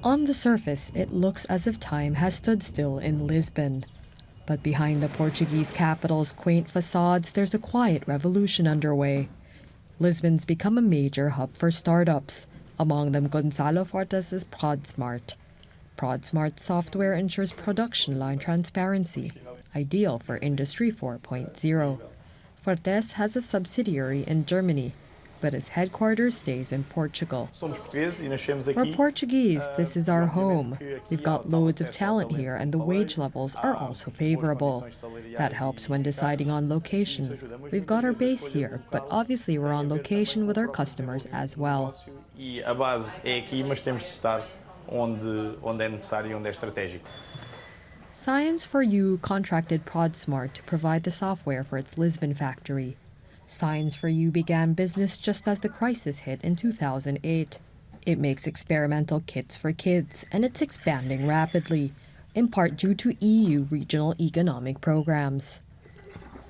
On the surface, it looks as if time has stood still in Lisbon. But behind the Portuguese capital's quaint facades, there's a quiet revolution underway. Lisbon's become a major hub for startups, among them Gonzalo Fortes' ProdSmart. ProdSmart software ensures production line transparency, ideal for Industry 4.0. Fortes has a subsidiary in Germany, but its headquarters stays in Portugal. We're Portuguese, this is our home. We've got loads of talent here and the wage levels are also favorable. That helps when deciding on location. We've got our base here, but obviously we're on location with our customers as well. Science for You contracted ProdSmart to provide the software for its Lisbon factory. Science for You began business just as the crisis hit in 2008. It makes experimental kits for kids, and it's expanding rapidly, in part due to EU regional economic programs.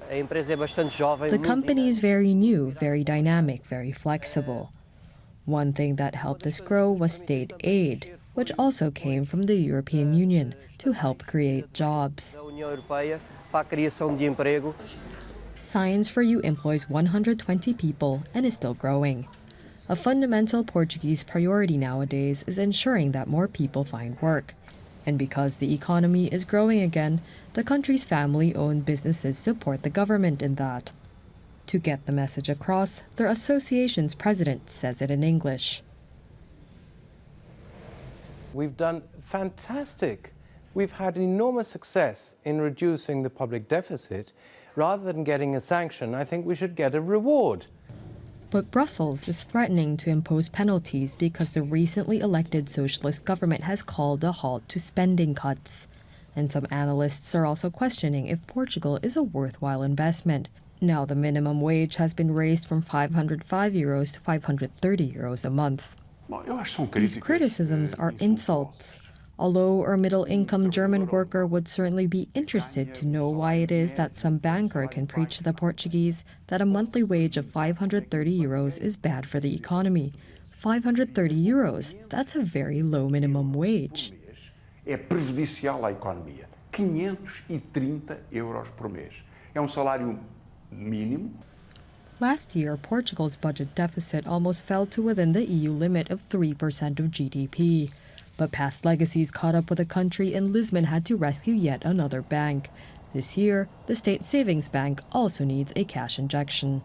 The company is very new, very dynamic, very flexible. One thing that helped us grow was state aid, which also came from the European Union to help create jobs. Science for You employs 120 people and is still growing. A fundamental Portuguese priority nowadays is ensuring that more people find work. And because the economy is growing again, the country's family-owned businesses support the government in that. To get the message across, their association's president says it in English. We've done fantastic. We've had enormous success in reducing the public deficit. Rather than getting a sanction, I think we should get a reward. But Brussels is threatening to impose penalties because the recently elected socialist government has called a halt to spending cuts. And some analysts are also questioning if Portugal is a worthwhile investment. Now the minimum wage has been raised from €505 to €530 a month. These criticisms are insults. A low or middle-income German worker would certainly be interested to know why it is that some banker can preach to the Portuguese that a monthly wage of €530 is bad for the economy. €530, that's a very low minimum wage. É prejudicial à economia. €530 por mês. É salário mínimo. Last year, Portugal's budget deficit almost fell to within the EU limit of 3% of GDP. But past legacies caught up with the country, and Lisbon had to rescue yet another bank. This year, the state savings bank also needs a cash injection.